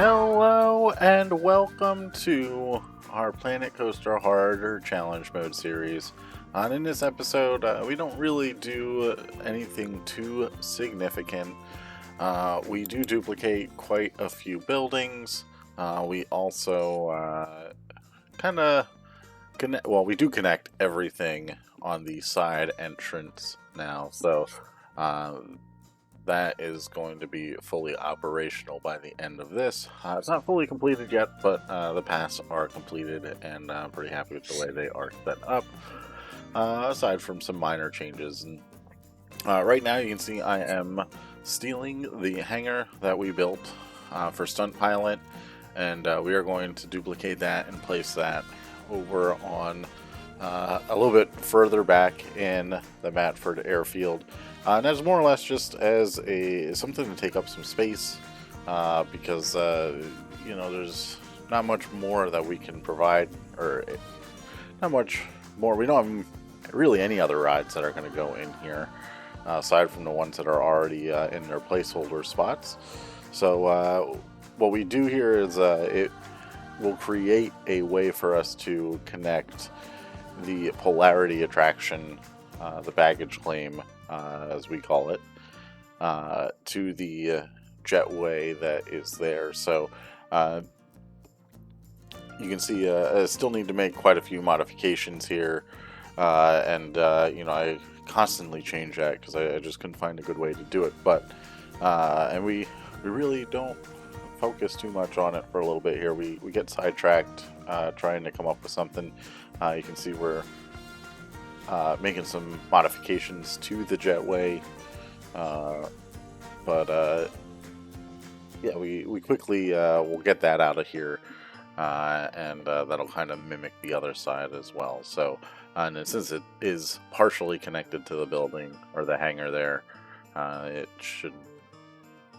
Hello and welcome to our Planet Coaster Harder Challenge Mode series. And in this episode, we don't really do anything too significant. We do duplicate quite a few buildings. We also we do connect everything on the side entrance now. So that is going to be fully operational by the end of this. It's not fully completed yet, but the paths are completed, and I'm pretty happy with the way they are set up, aside from some minor changes. And right now you can see I am stealing the hangar that we built for Stunt Pilot, and we are going to duplicate that and place that over on a little bit further back in the Mattford Airfield. And that's more or less just as something to take up some space, because there's not much more that we can provide, or not much more. We don't have really any other rides that are going to go in here, aside from the ones that are already in their placeholder spots. So what we do here is it will create a way for us to connect the polarity attraction, the baggage claim, as we call it, to the jetway that is there. So you can see I still need to make quite a few modifications here, and I constantly change that because I just couldn't find a good way to do it. But and we really don't focus too much on it for a little bit here. We get sidetracked trying to come up with something. You can see we're making some modifications to the jetway, but we quickly will get that out of here, and that'll kind of mimic the other side as well. So, and since it is partially connected to the building or the hangar there,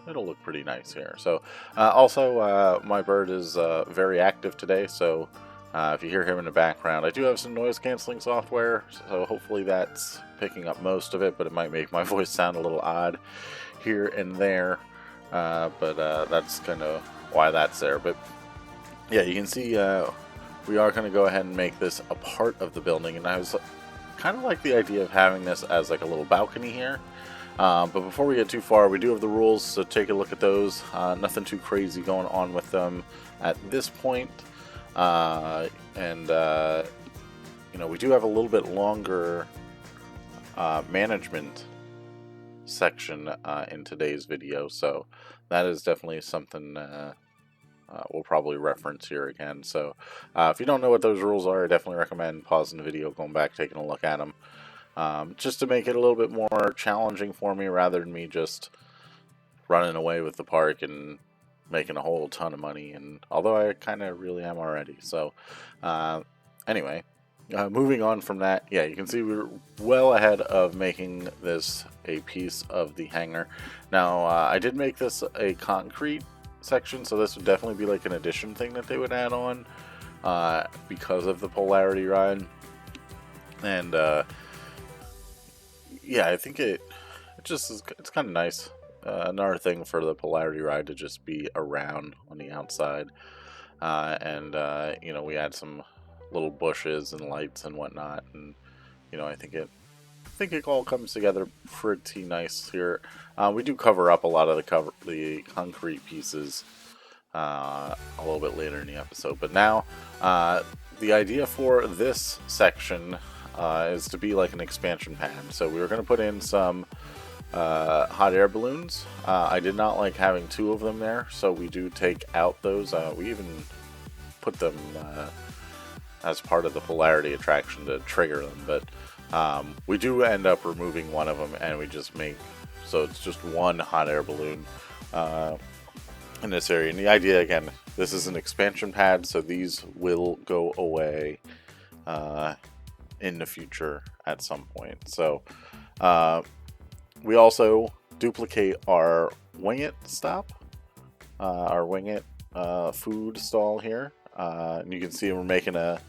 it'll look pretty nice here. So, also my bird is very active today, so if you hear him in the background, I do have some noise canceling software, so hopefully that's picking up most of it, but it might make my voice sound a little odd here and there, but that's kind of why that's there. But yeah, you can see we are going to go ahead and make this a part of the building, and I was kind of like the idea of having this as like a little balcony here. But before we get too far, we do have the rules, so take a look at those. Nothing too crazy going on with them at this point. We do have a little bit longer management section in today's video, so that is definitely something we'll probably reference here again. So if you don't know what those rules are, I definitely recommend pausing the video, going back, taking a look at them, just to make it a little bit more challenging for me, rather than me just running away with the park and making a whole ton of money, and although I kind of really am already. So anyway, moving on from that, yeah, you can see we're well ahead of making this a piece of the hangar. Now I did make this a concrete section, so this would definitely be like an addition thing that they would add on because of the polarity ride. And yeah, I think it's kind of nice. Another thing for the polarity ride to just be around on the outside, and we add some little bushes and lights and whatnot, and I think it all comes together pretty nice here. We do cover up a lot of the concrete pieces a little bit later in the episode, but now the idea for this section is to be like an expansion pad. So we were going to put in some hot air balloons. I did not like having two of them there, so we do take out those. We even put them as part of the polarity attraction to trigger them, but we do end up removing one of them, and we just make so it's just one hot air balloon in this area. And the idea, again, this is an expansion pad, so these will go away in the future at some point. So we also duplicate our Wing It stop, our Wing It food stall here, and you can see we're making a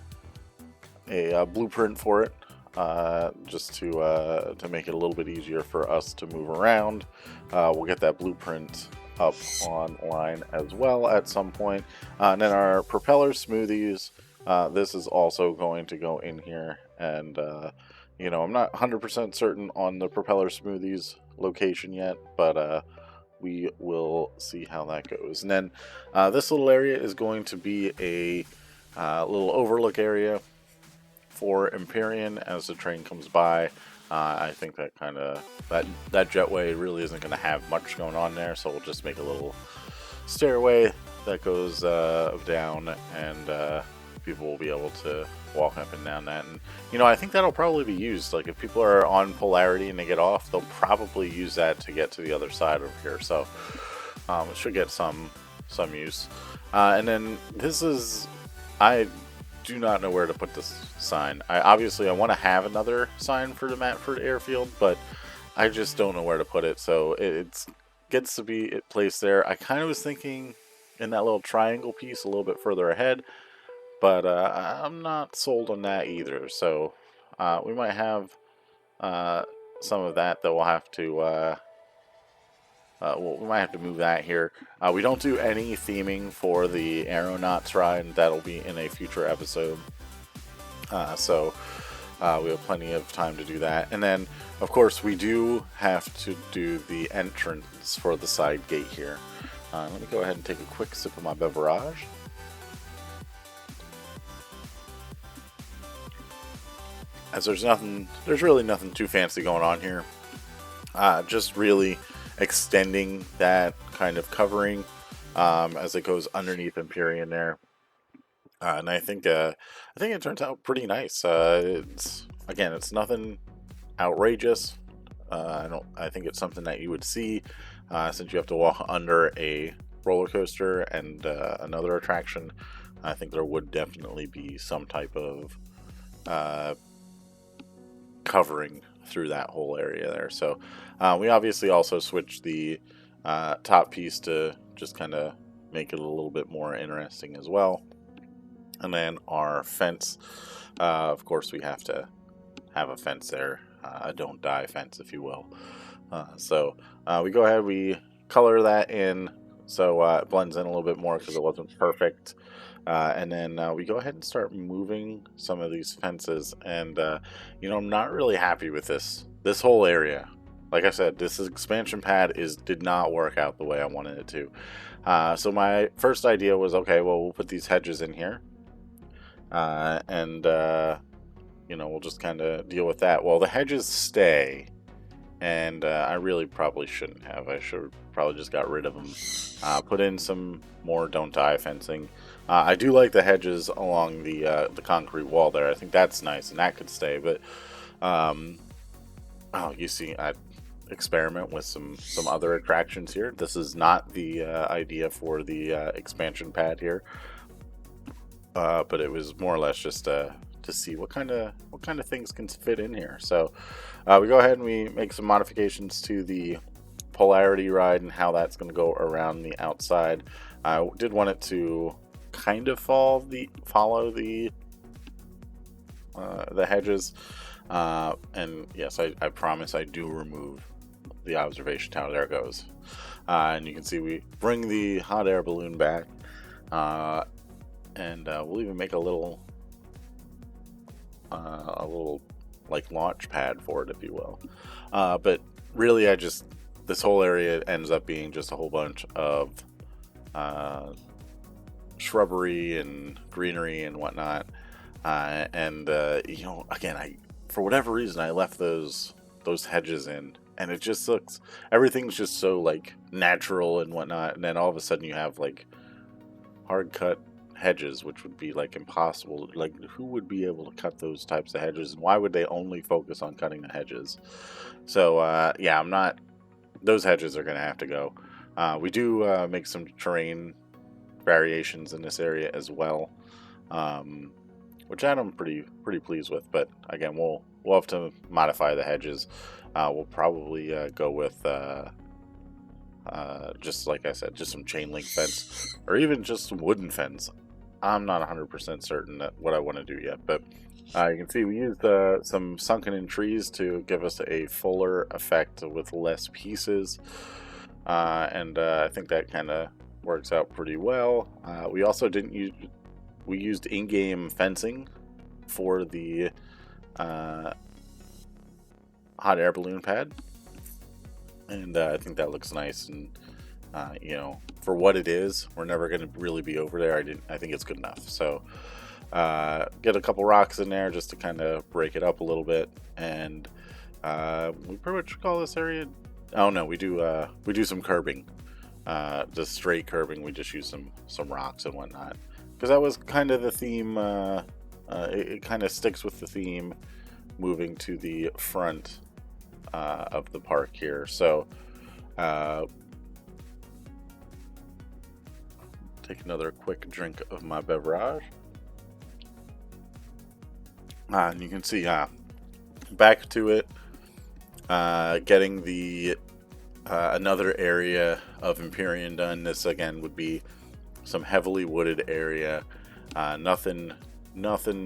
blueprint for it, just to make it a little bit easier for us to move around. We'll get that blueprint up online as well at some point. And then our propeller smoothies, this is also going to go in here. And, I'm not 100% certain on the propeller smoothies location yet, but we will see how that goes. And then this little area is going to be a little overlook area for Empyrean as the train comes by. I think that that jetway really isn't going to have much going on there, so we'll just make a little stairway that goes down, and people will be able to walk up and down that. And I think that'll probably be used. Like if people are on polarity and they get off, they'll probably use that to get to the other side over here. So it should get some use. And then I do not know where to put this sign. I want to have another sign for the Mattford Airfield, but I just don't know where to put it. So it gets to be placed there. I kind of was thinking in that little triangle piece a little bit further ahead, but I'm not sold on that either. So we might have some of that we'll have to we might have to move that here. We don't do any theming for the Aeronauts ride. That'll be in a future episode. So we have plenty of time to do that. And then, of course, we do have to do the entrance for the side gate here. Let me go ahead and take a quick sip of my beverage. As there's really nothing too fancy going on here. Just really extending that kind of covering as it goes underneath Empyrean there, and I think it turns out pretty nice. It's nothing outrageous. I think it's something that you would see since you have to walk under a roller coaster and another attraction. I think there would definitely be some type of covering through that whole area there. So we obviously also switched the top piece to just kind of make it a little bit more interesting as well. And then our fence, of course we have to have a fence there, a don't die fence if you will. So we go ahead, we color that in so it blends in a little bit more because it wasn't perfect. And then we go ahead and start moving some of these fences, and I'm not really happy with this whole area. Like I said, this expansion pad did not work out the way I wanted it to. So my first idea was, okay, well, we'll put these hedges in here, and we'll just kind of deal with that. Well, the hedges stay, and I really probably shouldn't have. I should have probably just got rid of them. Put in some more don't die fencing. I do like the hedges along the concrete wall there. I think that's nice, and that could stay. But you see, I experiment with some other attractions here. This is not the idea for the expansion pad here, but it was more or less just to see what kind of things can fit in here. So we go ahead and we make some modifications to the polarity ride and how that's going to go around the outside. I did want it to kind of follow the hedges, and yes, I promise I do remove the observation tower. There it goes, and you can see we bring the hot air balloon back, and we'll even make a little like launch pad for it, if you will. But really, this whole area ends up being just a whole bunch of shrubbery and greenery and whatnot, and again, for whatever reason I left those hedges in, and it just looks, everything's just so like natural and whatnot, and then all of a sudden you have like hard cut hedges, which would be like impossible. Like, who would be able to cut those types of hedges, and why would they only focus on cutting the hedges? So yeah, those hedges are gonna have to go. We do make some terrain variations in this area as well, which I'm pretty pleased with. But again, we'll have to modify the hedges. We'll probably go with just like I said, just some chain link fence, or even just some wooden fence. I'm not 100% certain that what I want to do yet, but you can see we used some sunken in trees to give us a fuller effect with less pieces. and I think that kind of works out pretty well. We also didn't use we used in-game fencing for the hot air balloon pad, and I think that looks nice. And you know, for what it is, we're never going to really be over there. I think it's good enough. So get a couple rocks in there just to kind of break it up a little bit, and we pretty much call this area. Oh no, we do some curbing, just straight curbing. We just use some rocks and whatnot, because that was kind of the theme. It kind of sticks with the theme, moving to the front of the park here. So take another quick drink of my beverage. And you can see, back to it, getting the another area of Empyrean done. This again would be some heavily wooded area. Nothing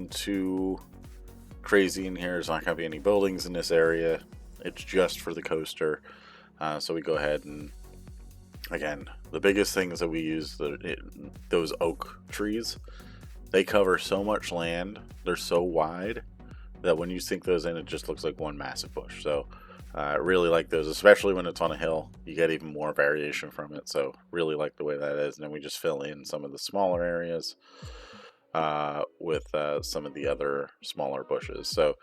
too crazy in here. There's not going to be any buildings in this area. It's just for the coaster. So we go ahead and, again, the biggest things that we use, those oak trees. They cover so much land. They're so wide that when you sink those in, it just looks like one massive bush. So I really like those, especially when it's on a hill. You get even more variation from it. So really like the way that is. And then we just fill in some of the smaller areas with some of the other smaller bushes. So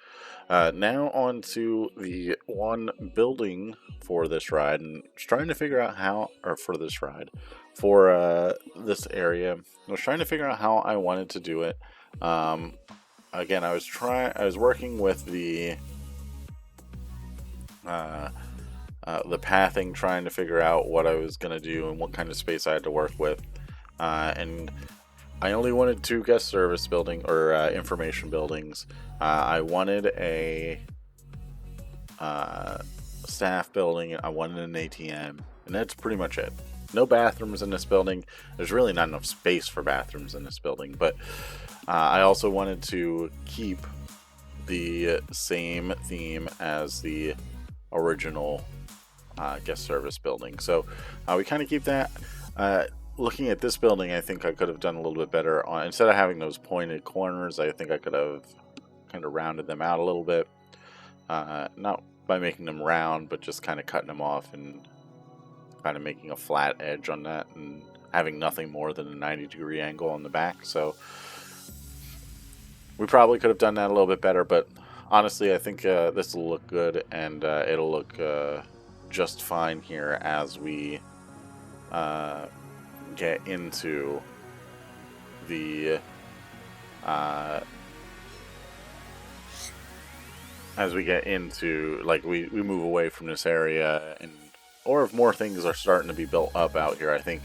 now on to the one building for this ride, and just trying to figure out how, or for this ride, for this area, I was trying to figure out how I wanted to do it. Again, I was working with the pathing, trying to figure out what I was gonna do and what kind of space I had to work with, and I only wanted 2 guest service building or information buildings. I wanted a staff building. I wanted an ATM, and that's pretty much it. No bathrooms in this building. There's really not enough space for bathrooms in this building, but I also wanted to keep the same theme as the original guest service building. So we kind of keep that. Looking at this building, I think I could have done a little bit better on, instead of having those pointed corners, I think I could have kind of rounded them out a little bit. Not by making them round, but just kind of cutting them off and kind of making a flat edge on that and having nothing more than a 90-degree angle on the back. So we probably could have done that a little bit better, but honestly, I think this will look good, and it'll look just fine here as we get into the like we move away from this area, and or if more things are starting to be built up out here, I think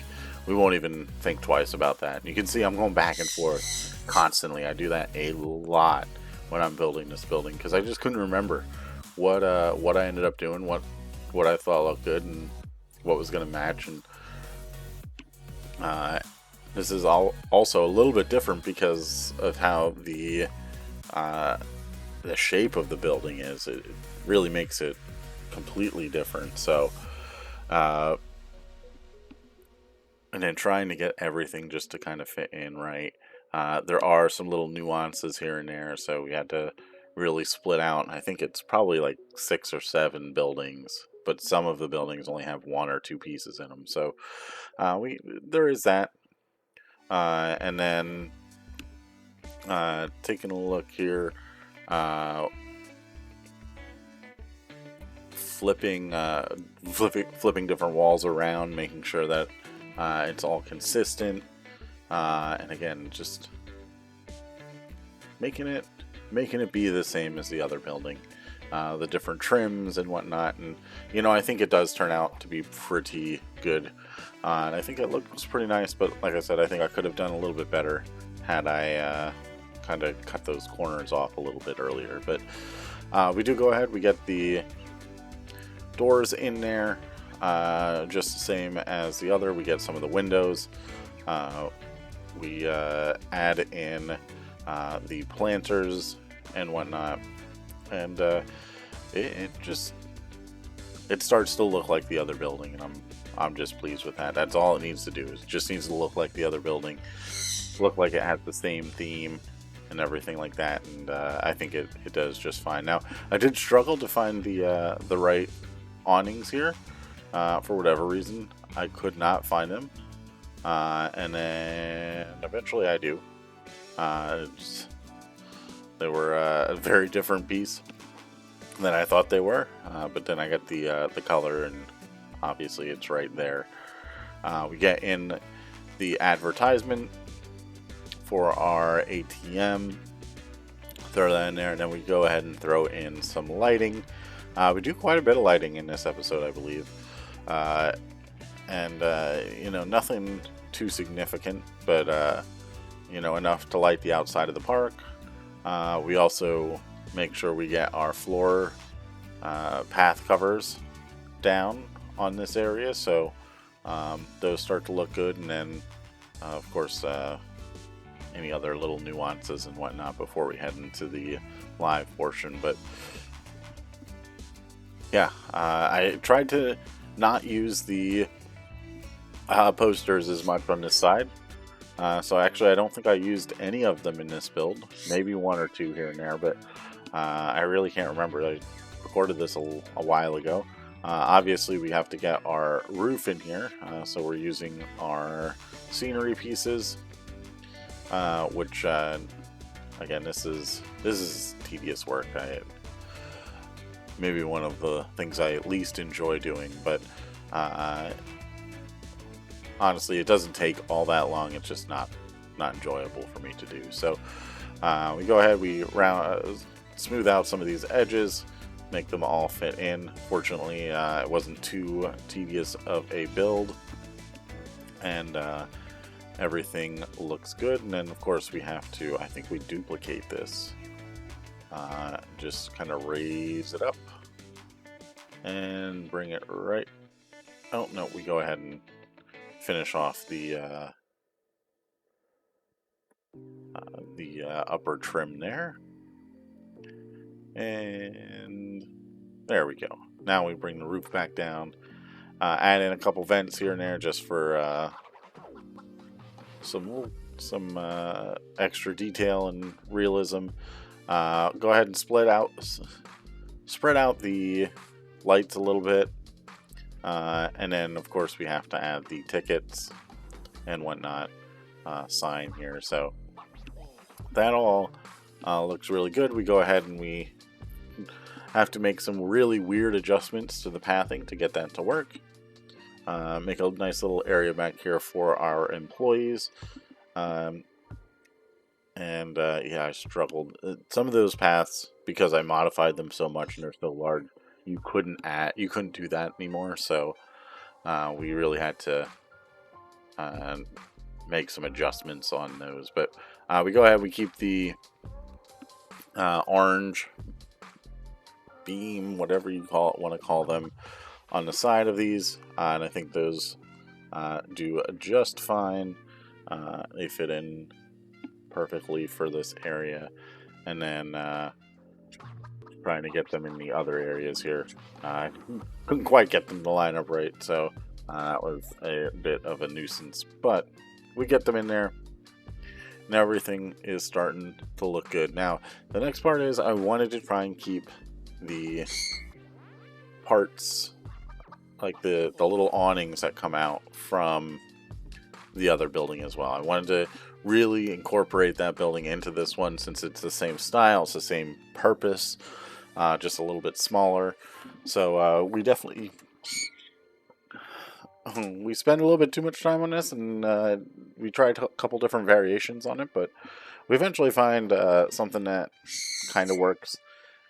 we won't even think twice about that. You can see I'm going back and forth constantly. I do that a lot when I'm building this building, because I just couldn't remember what I ended up doing, what I thought looked good, and what was going to match. And this is also a little bit different because of how the shape of the building is. It really makes it completely different. So and then trying to get everything just to kind of fit in right. There are some little nuances here and there, so we had to really split out. I think it's probably like 6 or 7 buildings, but some of the buildings only have 1 or 2 pieces in them. So there is that. And then taking a look here, flipping different walls around, making sure that it's all consistent, and again, just making it be the same as the other building, the different trims and whatnot. And you know, I think it does turn out to be pretty good, and I think it looks pretty nice. But like I said, I think I could have done a little bit better had I kind of cut those corners off a little bit earlier. But we do go ahead, we get the doors in there, just the same as the other. We get some of the windows. We add in the planters and whatnot, and it starts to look like the other building, and I'm just pleased with that. That's all it needs to do. It just needs to look like the other building, look like it has the same theme and everything like that, and I think it does just fine. Now, I did struggle to find the right awnings here. For whatever reason, I could not find them, and then eventually I do. They were a very different piece than I thought they were, but then I got the color, and obviously it's right there. We get in the advertisement for our ATM, throw that in there, and then we go ahead and throw in some lighting. We do quite a bit of lighting in this episode, I believe, and you know, nothing too significant, but you know, enough to light the outside of the park. We also make sure we get our floor path covers down on this area, so those start to look good, and then of course any other little nuances and whatnot before we head into the live portion. But yeah, I tried to not use the posters as much on this side, so actually I don't think I used any of them in this build, maybe one or two here and there, but I really can't remember. I recorded this a while ago. Obviously we have to get our roof in here, so we're using our scenery pieces, which again, this is tedious work. Maybe one of the things I least enjoy doing, but honestly, it doesn't take all that long. It's just not enjoyable for me to do. So we go ahead, we smooth out some of these edges, make them all fit in. Fortunately, it wasn't too tedious of a build, and everything looks good. And then of course we have to, I think we duplicate this, just kind of raise it up and bring it right. Oh no, we go ahead and finish off the upper trim there, and there we go. Now we bring the roof back down, add in a couple vents here and there just for some extra detail and realism. Go ahead and spread out the lights a little bit, and then of course we have to add the tickets and whatnot sign here. So that all looks really good. We go ahead and we have to make some really weird adjustments to the pathing to get that to work. Make a nice little area back here for our employees. Yeah, I struggled. Some of those paths, because I modified them so much and they're so large, you couldn't do that anymore. So we really had to make some adjustments on those. But we go ahead, we keep the orange beam, whatever you want to call them, on the side of these, and I think those do just fine. They fit in perfectly for this area, and then trying to get them in the other areas here. I couldn't quite get them to line up right, so that was a bit of a nuisance, but we get them in there. Now everything is starting to look good. Now the next part is I wanted to try and keep the parts, like the little awnings that come out from the other building as well. I wanted to really incorporate that building into this one, since it's the same style, it's the same purpose, just a little bit smaller. So we definitely we spend a little bit too much time on this, and we tried a couple different variations on it, but we eventually find something that kind of works,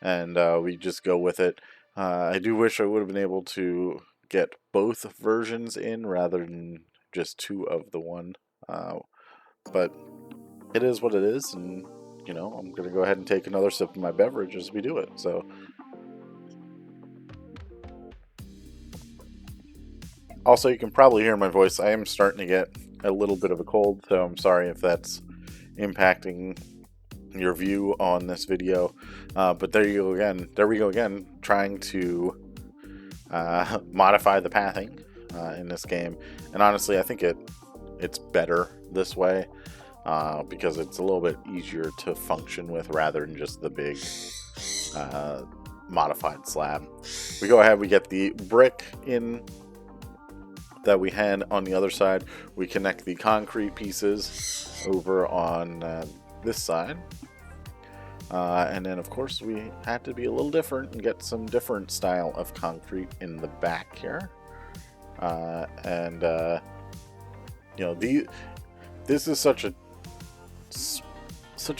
and we just go with it. I do wish I would have been able to get both versions in rather than just two of the one, but it is what it is, and you know, I'm gonna go ahead and take another sip of my beverage as we do it. So also, you can probably hear my voice. I am starting to get a little bit of a cold, so I'm sorry if that's impacting your view on this video, but there we go again, trying to modify the pathing in this game, and honestly, I think it's better this way because it's a little bit easier to function with rather than just the big modified slab. We go ahead, we get the brick in that we had on the other side. We connect the concrete pieces over on this side. And then, of course, we had to be a little different and get some different style of concrete in the back here. This is such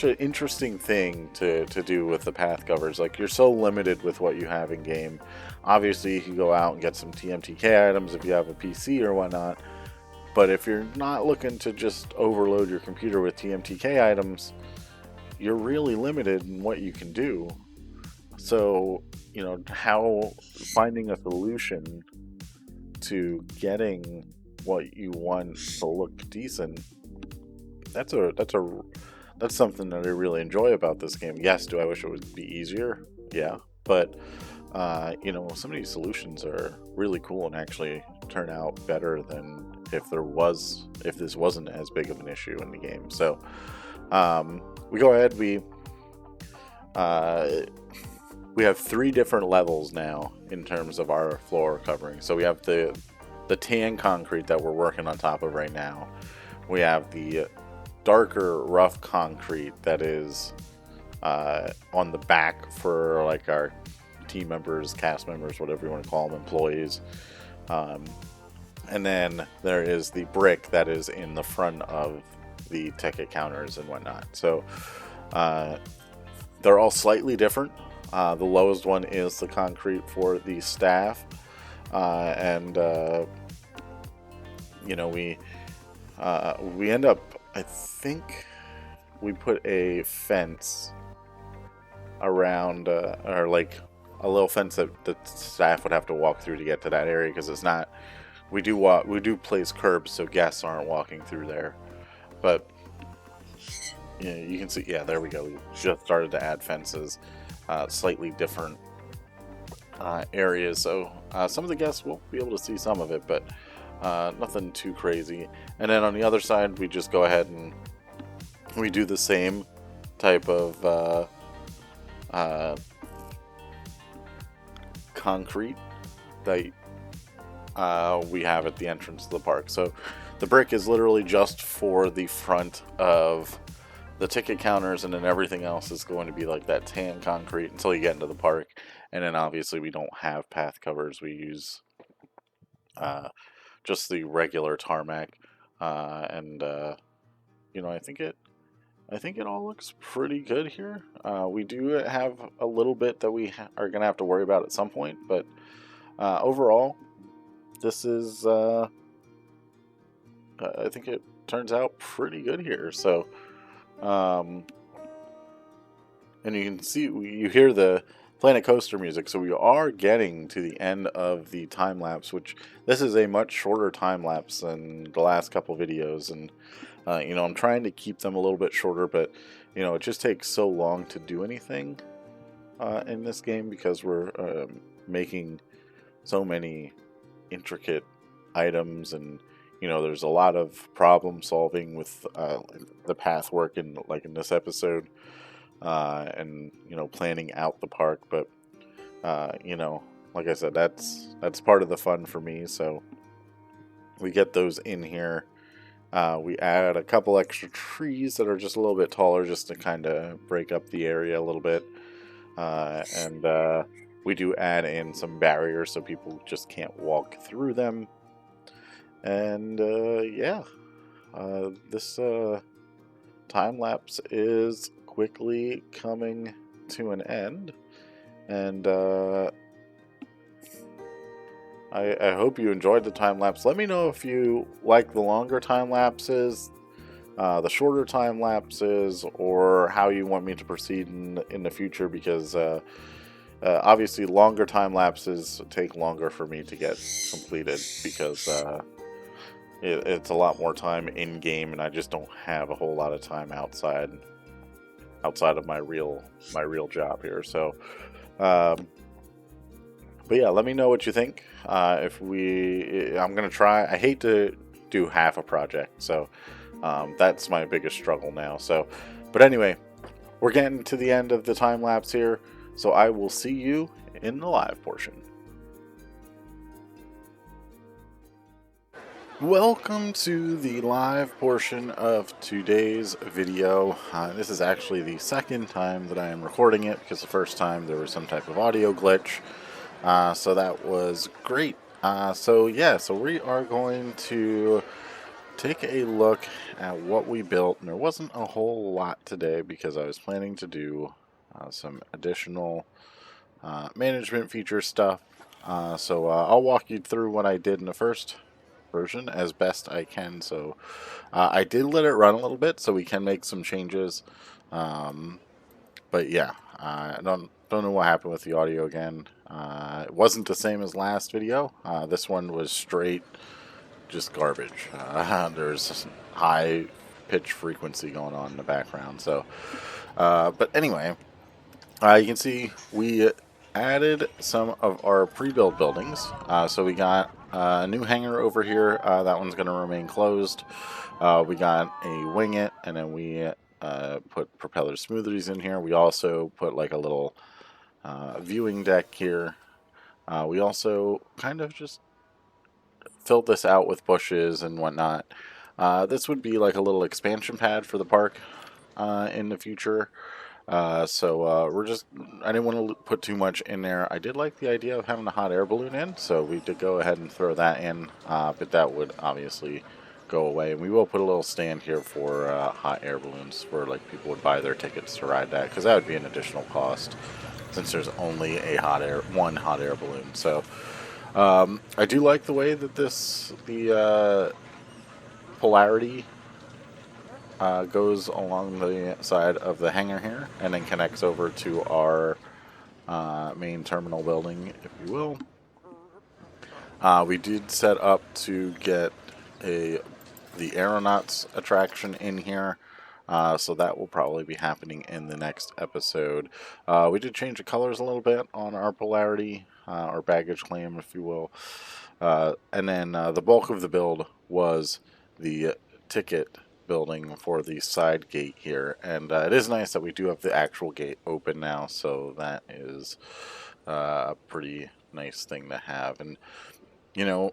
an interesting thing to do with the path covers. Like, you're so limited with what you have in game. Obviously, you can go out and get some TMTK items if you have a PC or whatnot. But if you're not looking to just overload your computer with TMTK items, you're really limited in what you can do. So, how finding a solution to getting what you want to look decent, that's something that I really enjoy about this game. Yes, do I wish it would be easier? Yeah, but some of these solutions are really cool and actually turn out better than if this wasn't as big of an issue in the game. So we go ahead, we have 3 different levels now in terms of our floor covering. So we have the tan concrete that we're working on top of right now. We have the darker rough concrete that is on the back for like our team members, cast members, whatever you want to call them, employees. And then there is the brick that is in the front of the ticket counters and whatnot. So they're all slightly different. The lowest one is the concrete for the staff, we end up, I think we put a fence around, or like a little fence that the staff would have to walk through to get to that area, because it's not, we do place curbs so guests aren't walking through there. But you can see, yeah, there we go. We just started to add fences, slightly different areas, so some of the guests will be able to see some of it, but nothing too crazy. And then on the other side, we just go ahead and we do the same type of concrete that we have at the entrance to the park. So the brick is literally just for the front of the ticket counters, and then everything else is going to be like that tan concrete until you get into the park. And then obviously we don't have path covers. We use just the regular tarmac, I think it all looks pretty good here. We do have a little bit that we are going to have to worry about at some point, but overall, this is, I think it turns out pretty good here. So, and you can see, you hear the Planet Coaster music, so we are getting to the end of the time lapse, which this is a much shorter time lapse than the last couple videos, and I'm trying to keep them a little bit shorter, but it just takes so long to do anything in this game because we're making so many intricate items, and there's a lot of problem solving with the path work in this episode. And planning out the park, but like I said, that's part of the fun for me. So we get those in here. We add a couple extra trees that are just a little bit taller, just to kind of break up the area a little bit, and we do add in some barriers so people just can't walk through them. And this time lapse is quickly coming to an end, and I hope you enjoyed the time lapse. Let me know if you like the longer time lapses, the shorter time lapses, or how you want me to proceed in the future, because obviously longer time lapses take longer for me to get completed, because it's a lot more time in game, and I just don't have a whole lot of time outside of my real job here. So But yeah, let me know what you think. I'm gonna try. I hate to do half a project, so that's my biggest struggle now. So, but anyway, we're getting to the end of the time lapse here, so I will see you in the live portion. Welcome to the live portion of today's video. This is actually the second time that I am recording it, because the first time there was some type of audio glitch. So that was great. So we are going to take a look at what we built. And there wasn't a whole lot today because I was planning to do some additional management feature stuff. I'll walk you through what I did in the first version as best I can. So I did let it run a little bit so we can make some changes. But yeah, I don't know what happened with the audio again. It wasn't the same as last video. This one was straight just garbage. There's high pitch frequency going on in the background. So, but anyway, you can see we added some of our pre-built buildings. So we got a new hangar over here. That one's going to remain closed. We got a wing it, and then we put propeller smoothies in here. We also put like a little viewing deck here. We also kind of just filled this out with bushes and whatnot. This would be like a little expansion pad for the park in the future. I didn't want to put too much in there. I did like the idea of having a hot air balloon in, so we did go ahead and throw that in, but that would obviously go away. And we will put a little stand here for hot air balloons, where like people would buy their tickets to ride that, because that would be an additional cost since there's only one hot air balloon. So I do like the way that the polarity goes along the side of the hangar here, and then connects over to our main terminal building, if you will. We did set up to get the aeronauts attraction in here, so that will probably be happening in the next episode. We did change the colors a little bit on our polarity, or baggage claim, if you will. And then the bulk of the build was the ticket building for the side gate here, and it is nice that we do have the actual gate open now, so that is a pretty nice thing to have. And you know,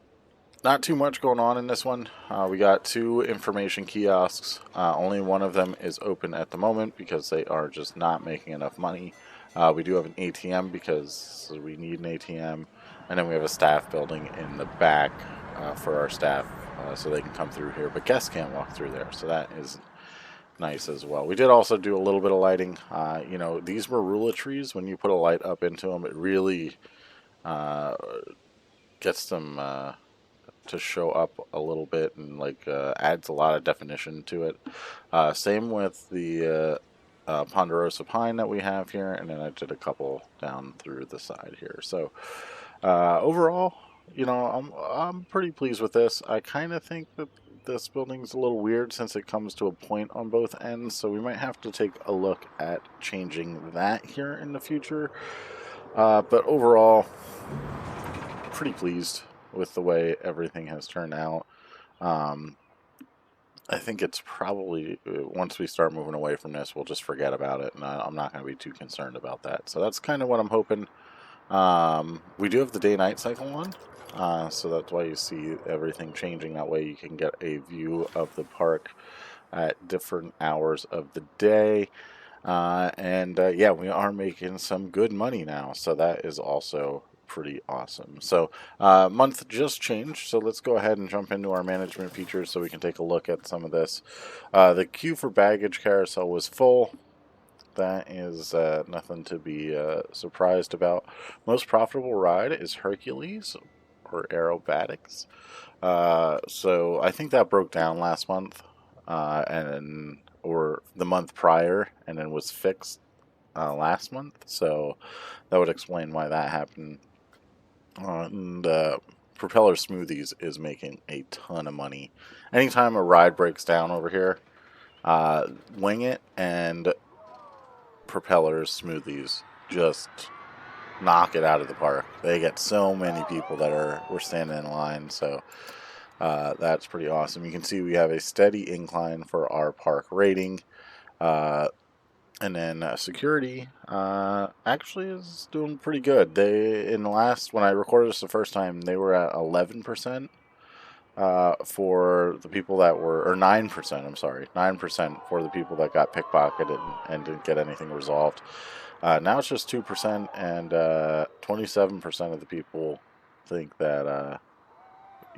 not too much going on in this one. We got 2 information kiosks. Only one of them is open at the moment because they are just not making enough money. We do have an ATM because we need an ATM, and then we have a staff building in the back for our staff, so they can come through here, but guests can't walk through there, so that is nice as well. We did also do a little bit of lighting. These marula trees, when you put a light up into them, it really gets them to show up a little bit, and adds a lot of definition to it. Same with the ponderosa pine that we have here, and then I did a couple down through the side here. So overall, I'm pretty pleased with this. I kind of think that this building's a little weird since it comes to a point on both ends, so we might have to take a look at changing that here in the future. But overall, pretty pleased with the way everything has turned out. I think it's probably, once we start moving away from this, we'll just forget about it, and I'm not going to be too concerned about that. So that's kind of what I'm hoping. We do have the day-night cycle on, so that's why you see everything changing. That way you can get a view of the park at different hours of the day. Yeah, we are making some good money now, so that is also pretty awesome. So month just changed, so let's go ahead and jump into our management features so we can take a look at some of this. The queue for baggage carousel was full. That is nothing to be surprised about. Most profitable ride is Hercules or Aerobatics. So I think that broke down last month, or the month prior, and then was fixed last month. So that would explain why that happened. And Propeller Smoothies is making a ton of money. Anytime a ride breaks down over here, Wing It and Propeller Smoothies just knock it out of the park. They get so many people that were standing in line, so that's pretty awesome. You can see we have a steady incline for our park rating. And then security actually is doing pretty good. When I recorded this the first time, they were at 11% for the people that were, or 9%, I'm sorry, 9% for the people that got pickpocketed and didn't get anything resolved. Now it's just 2%, and 27% of the people think that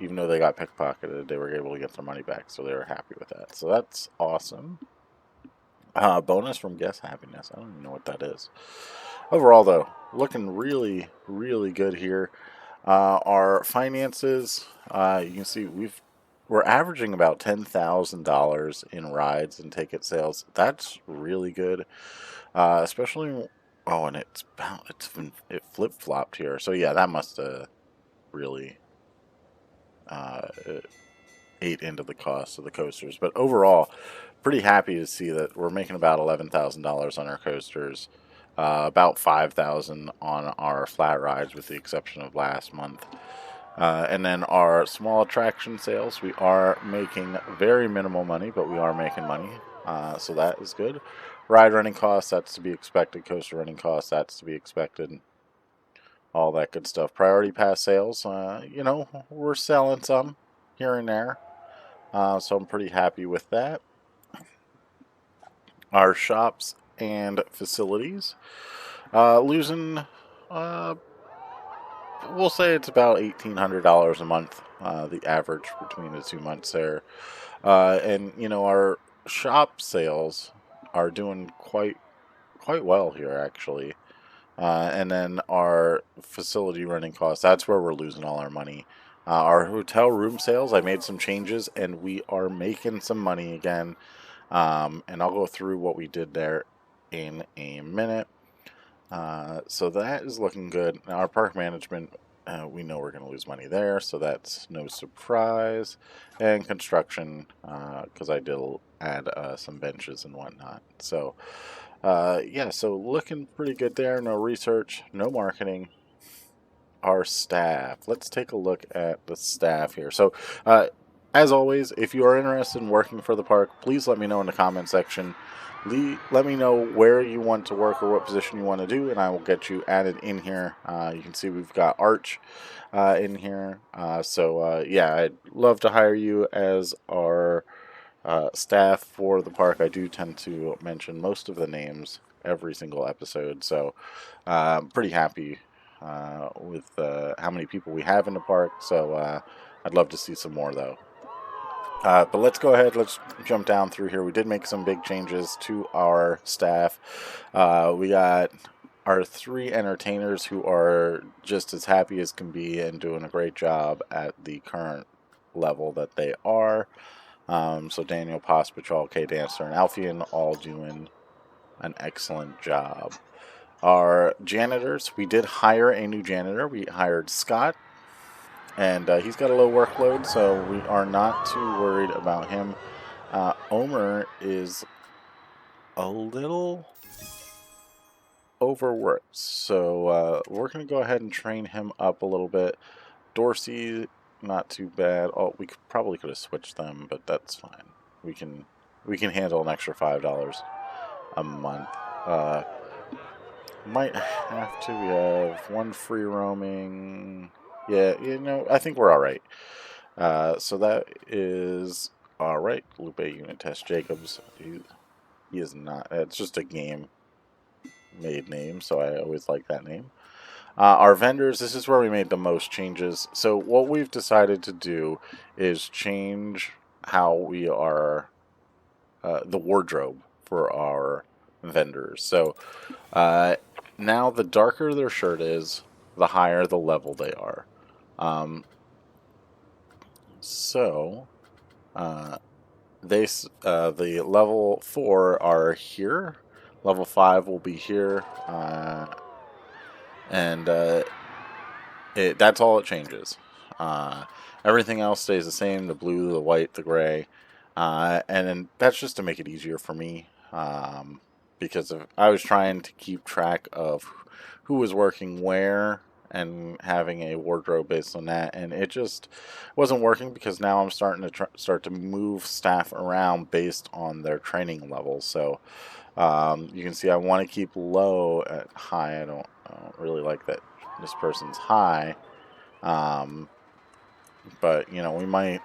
even though they got pickpocketed, they were able to get their money back, so they were happy with that. So that's awesome. Bonus from guest happiness. I don't even know what that is. Overall, though, looking really, really good here. Our finances, you can see we're averaging about $10,000 in rides and ticket sales. That's really good, especially. Oh, and it flip flopped here. So yeah, that must have really uh, ate into the cost of the coasters. But overall, pretty happy to see that we're making about $11,000 on our coasters, about $5,000 on our flat rides, with the exception of last month. And then our small attraction sales, we are making very minimal money, but we are making money. So that is good. Ride running costs, that's to be expected. Coaster running costs, that's to be expected. All that good stuff. Priority pass sales, we're selling some here and there. So I'm pretty happy with that. Our shops and facilities, losing, we'll say it's about $1,800 a month, the average between the 2 months there. And our shop sales are doing quite well here, actually. And then our facility running costs, that's where we're losing all our money. Our hotel room sales, I made some changes and we are making some money again. And I'll go through what we did there in a minute. So that is looking good. Now, our park management, we know we're going to lose money there, so that's no surprise. And construction, because I did add some benches and whatnot. So, yeah, so looking pretty good there. No research, no marketing. Our staff. Let's take a look at the staff here. So, as always, if you are interested in working for the park, please let me know in the comment section. Let me know where you want to work or what position you want to do, and I will get you added in here. You can see we've got Arch in here. Yeah, I'd love to hire you as our staff for the park. I do tend to mention most of the names every single episode, so I'm pretty happy with how many people we have in the park. So I'd love to see some more, though. But let's go ahead, let's jump down through here. We did make some big changes to our staff. We got our 3 entertainers who are just as happy as can be and doing a great job at the current level that they are. So Daniel, Pospichal, K Dancer, and Alfian all doing an excellent job. Our janitors, we did hire a new janitor. We hired Scott. And he's got a low workload, so we are not too worried about him. Omer is a little overworked, so we're going to go ahead and train him up a little bit. Dorsey, not too bad. Oh, we probably could have switched them, but that's fine. We can handle an extra $5 a month. Might have to. We have 1 free roaming. Yeah, I think we're all right. So that is all right. Lupe unit test Jacobs. He is not. It's just a game made name, so I always like that name. Our vendors, this is where we made the most changes. So what we've decided to do is change how we are, the wardrobe for our vendors. So now the darker their shirt is, the higher the level they are. So the level 4 are here. Level 5 will be here, and that's all it changes. Everything else stays the same: the blue, the white, the gray, and then that's just to make it easier for me. because I was trying to keep track of who was working where and having a wardrobe based on that, and it just wasn't working because now I'm starting to start to move staff around based on their training levels. So you can see I want to keep low at high. I don't really like that this person's high, um, but you know we might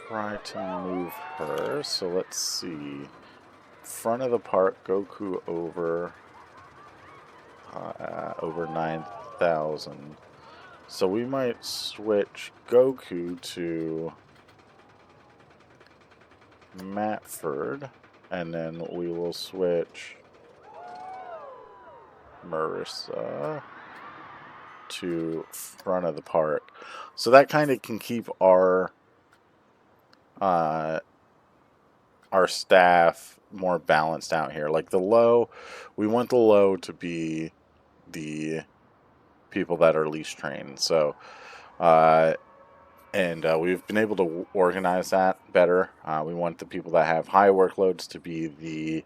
try to move her. So let's see. Front of the park, Goku over 9,000. So we might switch Goku to Mattford, and then we will switch Marissa to front of the park. So that kind of can keep uh, our staff more balanced out here. Like the low, we want the low to be the people that are least trained. So, and we've been able to organize that better. We want the people that have high workloads to be the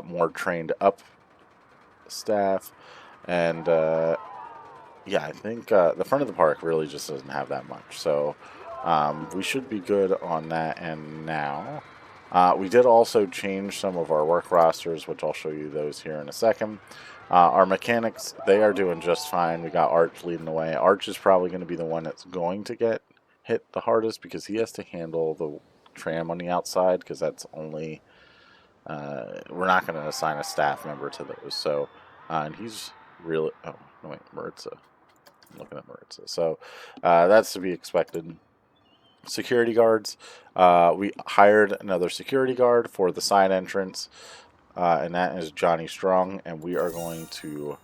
more trained up staff. And yeah, I think the front of the park really just doesn't have that much. So we should be good on that end now. We did also change some of our work rosters, which I'll show you those here in a second. Our mechanics, they are doing just fine. We got Arch leading the way. Arch is probably going to be the one that's going to get hit the hardest because he has to handle the tram on the outside, because that's only, we're not going to assign a staff member to those. So, and he's really, oh, no, wait, Maritza. I'm looking at Maritza. So that's to be expected. Security guards. We hired another security guard for the side entrance, and that is Johnny Strong, and we are going to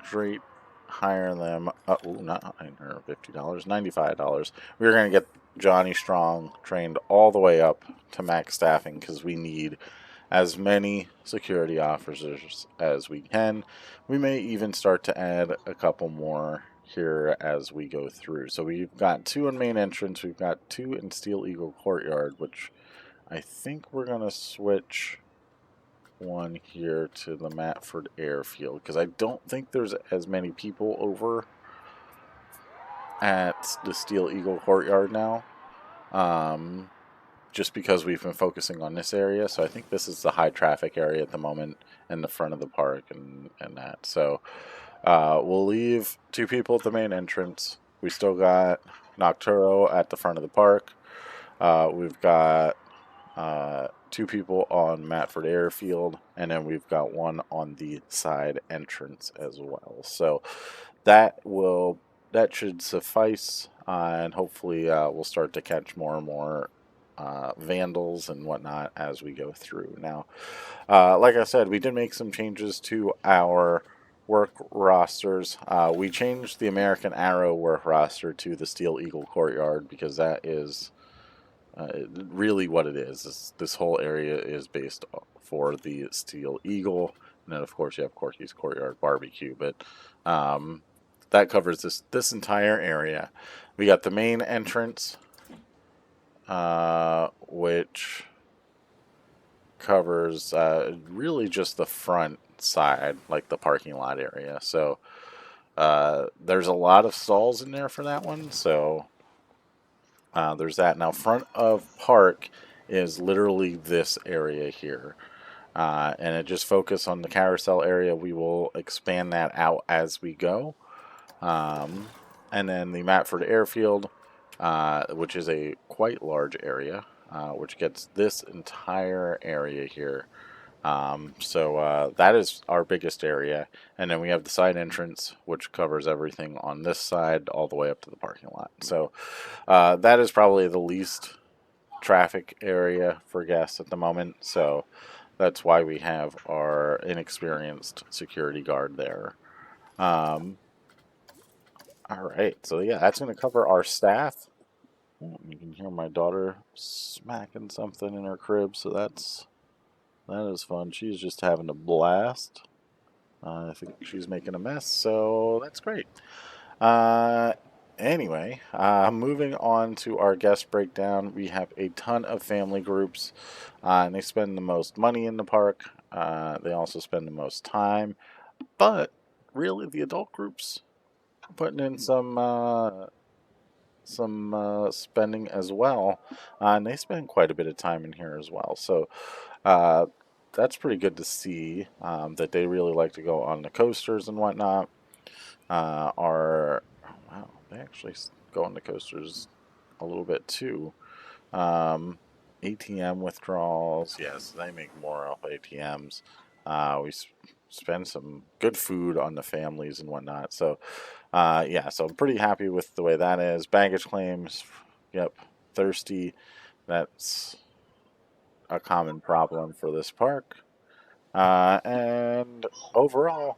straight hire them. Not $950, $95. We're going to get Johnny Strong trained all the way up to max staffing because we need as many security officers as we can. We may even start to add a couple more here as we go through. So we've got 2 in main entrance, we've got 2 in Steel Eagle Courtyard, which I think we're going to switch one here to the Mattford Airfield, because I don't think there's as many people over at the Steel Eagle Courtyard now. Just because we've been focusing on this area. So I think this is the high traffic area at the moment in the front of the park and that. So we'll leave 2 people at the main entrance. We still got Nocturo at the front of the park. We've got 2 people on Mattford Airfield, and then we've got 1 on the side entrance as well. So that should suffice, and hopefully we'll start to catch more and more vandals and whatnot as we go through. Now, like I said, we did make some changes to our work rosters. We changed the American Arrow work roster to the Steel Eagle Courtyard because that is really what it is. This whole area is based for the Steel Eagle, and then of course you have Corky's Courtyard Barbecue, but that covers this entire area. We got the main entrance, which covers really just the front side, like the parking lot area. So there's a lot of stalls in there for that one. So there's that. Now, front of park is literally this area here. And it just focus on the carousel area. We will expand that out as we go. And then the Mattford Airfield, which is a quite large area, which gets this entire area here. So that is our biggest area. And then we have the side entrance, which covers everything on this side all the way up to the parking lot. So that is probably the least traffic area for guests at the moment. So that's why we have our inexperienced security guard there. All right, so yeah, that's going to cover our staff. Oh, you can hear my daughter smacking something in her crib, so that is fun. She's just having a blast. I think she's making a mess, so that's great. Anyway, moving on to our guest breakdown, we have a ton of family groups, and they spend the most money in the park. They also spend the most time, but really, the adult groups are putting in some spending as well, and they spend quite a bit of time in here as well. So uh, that's pretty good to see that they really like to go on the coasters and whatnot. Are oh, wow, they actually go on the coasters a little bit too. Um, ATM withdrawals, yes, they make more off ATMs. We spend some good food on the families and whatnot. So, yeah, so I'm pretty happy with the way that is. Baggage claims, yep, thirsty. That's a common problem for this park. And overall,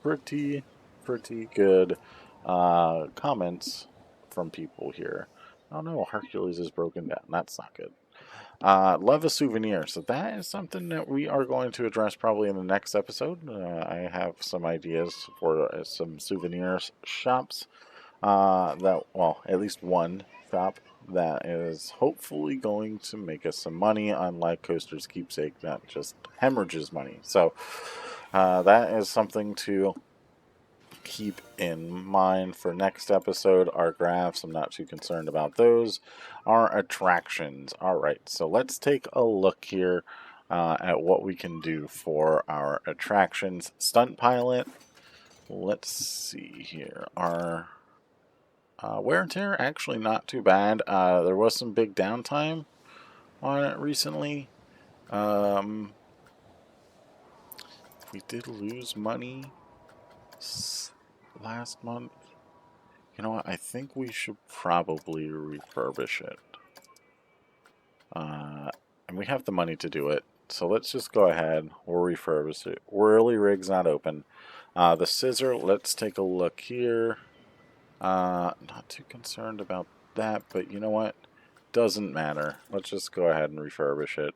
pretty, pretty good comments from people here. Oh no, Hercules is broken down. That's not good. Love a souvenir. So that is something that we are going to address probably in the next episode. I have some ideas for some souvenirs shops. Well, at least one shop that is hopefully going to make us some money, unlike Coaster's Keepsake that just hemorrhages money. So that is something to keep in mind for next episode. Our graphs, I'm not too concerned about those. Our attractions. All right, so let's take a look here at what we can do for our attractions. Stunt pilot. Let's see here. Our wear and tear, actually not too bad. There was some big downtime on it recently. We did lose money last month. You know what? I think we should probably refurbish it. And we have the money to do it. So let's just go ahead. We'll refurbish it. Whirly rig's not open. The scissor, let's take a look here. Not too concerned about that, but you know what? Doesn't matter. Let's just go ahead and refurbish it.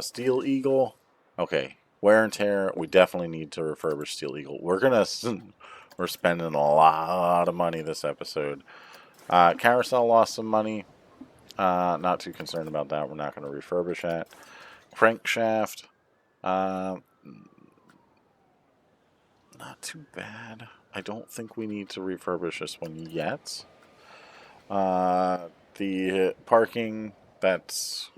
Steel Eagle. Okay. Wear and tear. We definitely need to refurbish Steel Eagle. We're spending a lot of money this episode. Carousel lost some money. Not too concerned about that. We're not going to refurbish that. Crankshaft. Not too bad. I don't think we need to refurbish this one yet. The parking,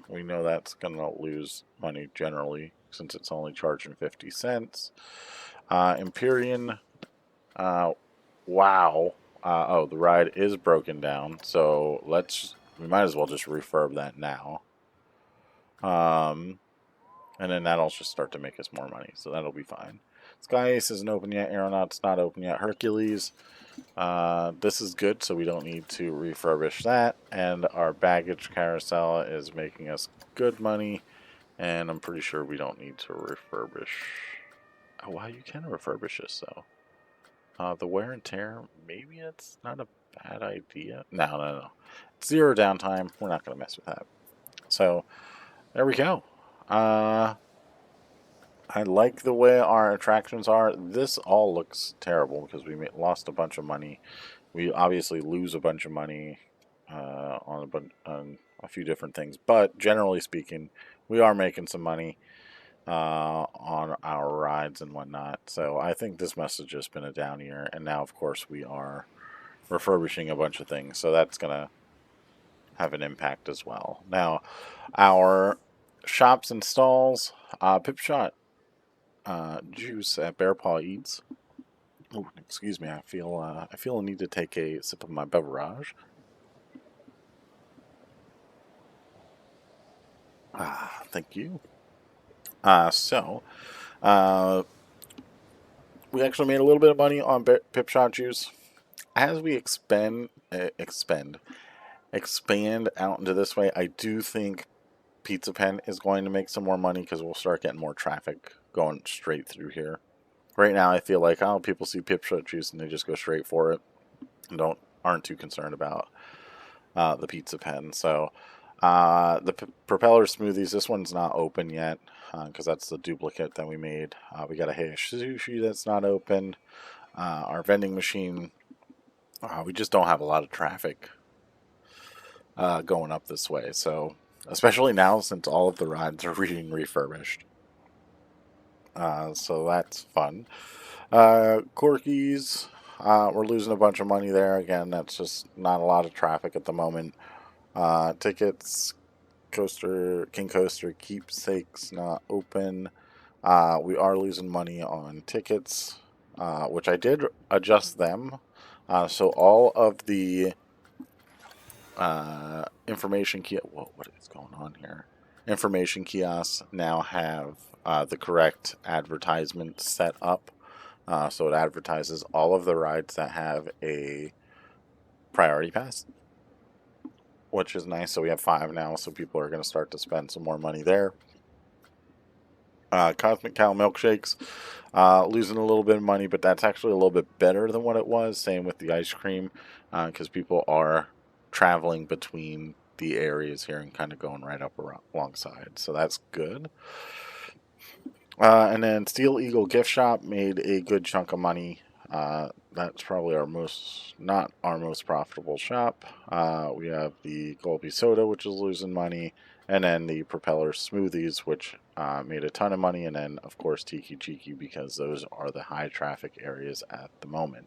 we know that's going to lose money generally since it's only charging 50 cents. Empyrean, wow. Oh, the ride is broken down, so we might as well just refurb that now. And then that'll just start to make us more money, so that'll be fine. Sky Ace isn't open yet. Aeronaut's not open yet. Hercules. This is good, so we don't need to refurbish that. And our baggage carousel is making us good money. And I'm pretty sure we don't need to refurbish. Oh, wow, you can refurbish this, though. The wear and tear, maybe it's not a bad idea. No. It's 0 downtime. We're not going to mess with that. So, there we go. I like the way our attractions are. This all looks terrible because we lost a bunch of money. We obviously lose a bunch of money on a few different things. But generally speaking, we are making some money on our rides and whatnot. So I think this must have just been a down year. And now, of course, we are refurbishing a bunch of things. So that's going to have an impact as well. Now, our shops and stalls, Pip Shot juice at Bear Paw Eats. Oh, excuse me. I feel a need to take a sip of my beverage. Thank you. So, we actually made a little bit of money on Pip Shot juice. As we expand out into this way, I do think Pizza Pen is going to make some more money because we'll start getting more traffic going straight through here. Right now, I feel like people see Pip Shot juice and they just go straight for it and aren't too concerned about the Pizza Pen. So the propeller smoothies, this one's not open yet because that's the duplicate that we made. We got a Hey Sushi that's not open. Our vending machine We just don't have a lot of traffic going up this way. So, especially now since all of the rides are being refurbished. So that's fun. Corky's, we're losing a bunch of money there. Again, that's just not a lot of traffic at the moment. Tickets, King Coaster, keepsakes not open. We are losing money on tickets, which I did adjust them. So all of the information kiosk. Whoa, what is going on here? Information kiosks now have the correct advertisement set up. So it advertises all of the rides that have a priority pass, which is nice. So we have 5 now, so people are going to start to spend some more money there. Cosmic Cow milkshakes, losing a little bit of money, but that's actually a little bit better than what it was. Same with the ice cream, because people are traveling between the areas here and kind of going right up alongside. So that's good. And then Steel Eagle Gift Shop made a good chunk of money. That's probably not our most profitable shop. We have the Gulpy Soda, which is losing money, and then the Propeller Smoothies, which made a ton of money, and then, of course, Tiki Cheeky, because those are the high traffic areas at the moment.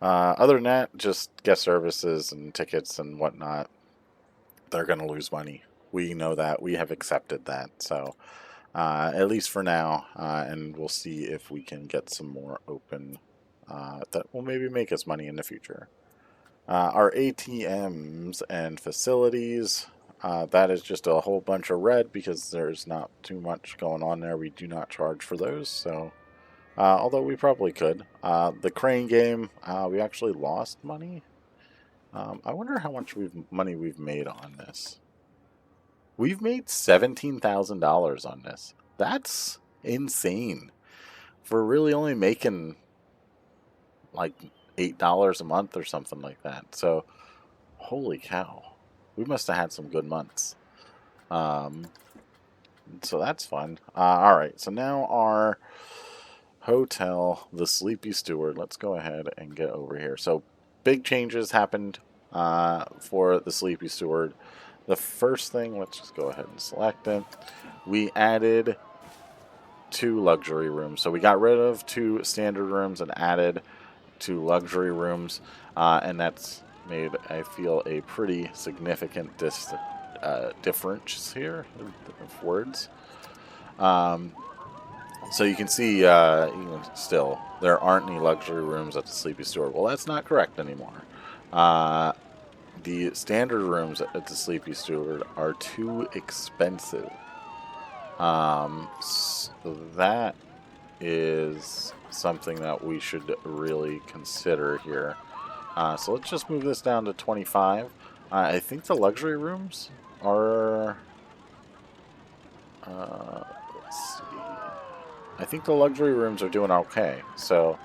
Other than that, just guest services and tickets and whatnot, they're going to lose money. We know that. We have accepted that. So, at least for now, and we'll see if we can get some more open that will maybe make us money in the future. Our ATMs and facilities, that is just a whole bunch of red because there's not too much going on there. We do not charge for those, so although we probably could. The crane game, we actually lost money. I wonder how much money we've made on this. We've made $17,000 on this. That's insane. For really only making like $8 a month or something like that. So, holy cow. We must have had some good months. So that's fun. Alright, so now our hotel, the Sleepy Steward. Let's go ahead and get over here. So, big changes happened for the Sleepy Steward. The first thing, let's just go ahead and select it. We added 2 luxury rooms. So we got rid of 2 standard rooms and added 2 luxury rooms. And that's made, I feel, a pretty significant difference here of words. So you can see, even still, there aren't any luxury rooms at the Sleepy Steward. Well, that's not correct anymore. The standard rooms at the Sleepy Steward are too expensive. So that is something that we should really consider here. So let's just move this down to 25. I think the luxury rooms are... let's see. I think the luxury rooms are doing okay. So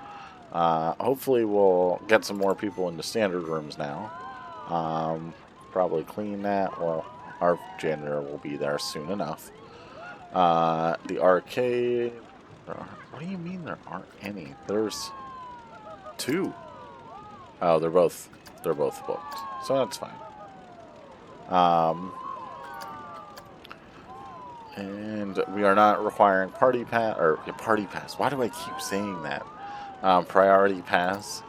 hopefully we'll get some more people into standard rooms now. Probably clean that. Well, our janitor will be there soon enough. The arcade. What do you mean there aren't any? There's 2. Oh, they're both booked, so that's fine. And we are not requiring party pass. Why do I keep saying that? Priority pass.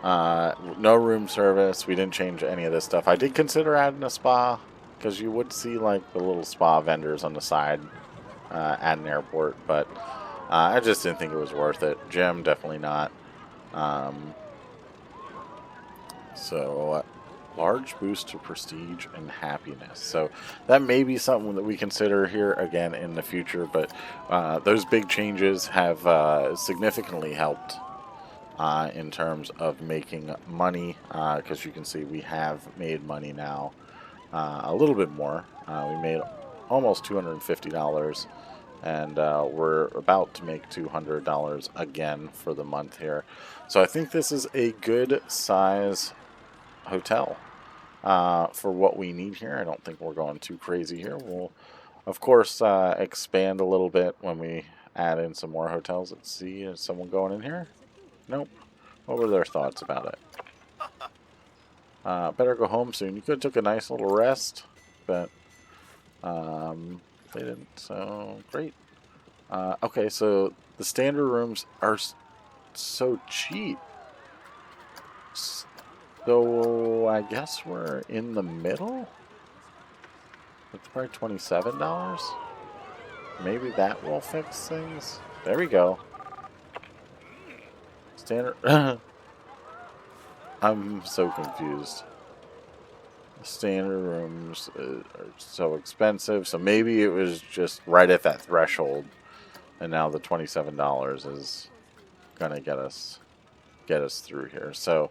No room service. We didn't change any of this stuff. I did consider adding a spa, because you would see like the little spa vendors on the side at an airport, but I just didn't think it was worth it. Gym, definitely not. So large boost to prestige and happiness. So that may be something that we consider here again in the future, but those big changes have significantly helped in terms of making money, because you can see we have made money now, a little bit more. We made almost $250, and we're about to make $200 again for the month here. So I think this is a good size hotel for what we need here. I don't think we're going too crazy here. We'll, of course, expand a little bit when we add in some more hotels. Let's see, is someone going in here? Nope. What were their thoughts about it? Better go home soon. You could have took a nice little rest, but they didn't. So great. Okay, so the standard rooms are so cheap. So I guess we're in the middle. It's probably $27. Maybe that will fix things. There we go. Standard. I'm so confused. Standard rooms are so expensive, so maybe it was just right at that threshold, and now the $27 is gonna get us through here. So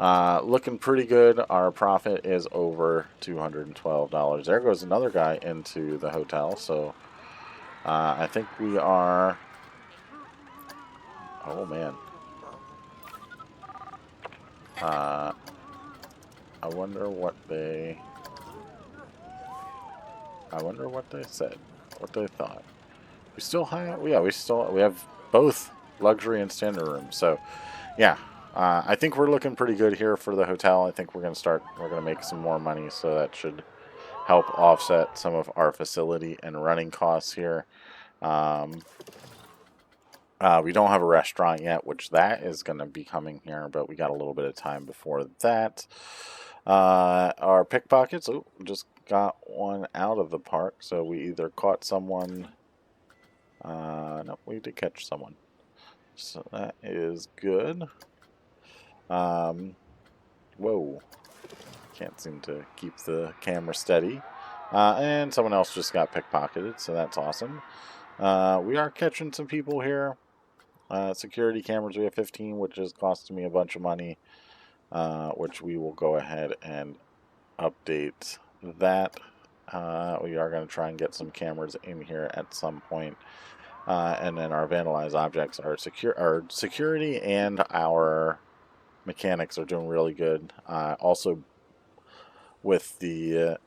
looking pretty good. Our profit is over $212. There goes another guy into the hotel. So I think we are. Oh man. I wonder what they said, what they thought. We still have, yeah, we have both luxury and standard rooms. So, yeah, I think we're looking pretty good here for the hotel. I think we're gonna make some more money, so that should help offset some of our facility and running costs here. We don't have a restaurant yet, which that is going to be coming here, but we got a little bit of time before that. Our pickpockets, just got one out of the park, so we either caught someone. No, we did catch someone, so that is good. Whoa, can't seem to keep the camera steady. And someone else just got pickpocketed, so that's awesome. We are catching some people here. Security cameras, we have 15, which is costing me a bunch of money, which we will go ahead and update that. We are going to try and get some cameras in here at some point. And then our vandalized objects are our security and our mechanics are doing really good. Also, with the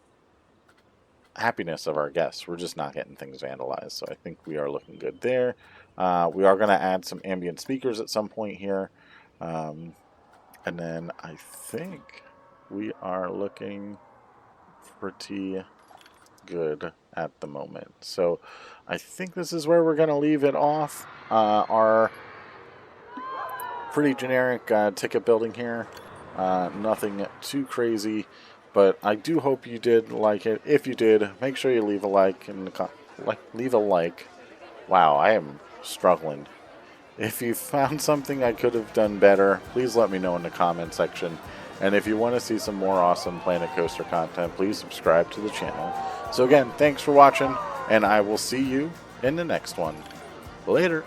happiness of our guests, we're just not getting things vandalized, so I think we are looking good there. We are going to add some ambient speakers at some point here, and then I think we are looking pretty good at the moment. So I think this is where we're going to leave it off. Our pretty generic ticket building here, nothing too crazy. But I do hope you did like it. If you did, make sure you leave a like and leave a like. Wow, I am struggling. If you found something I could have done better, please let me know in the comment section. And if you want to see some more awesome Planet Coaster content, please subscribe to the channel. So again, thanks for watching, and I will see you in the next one. Later.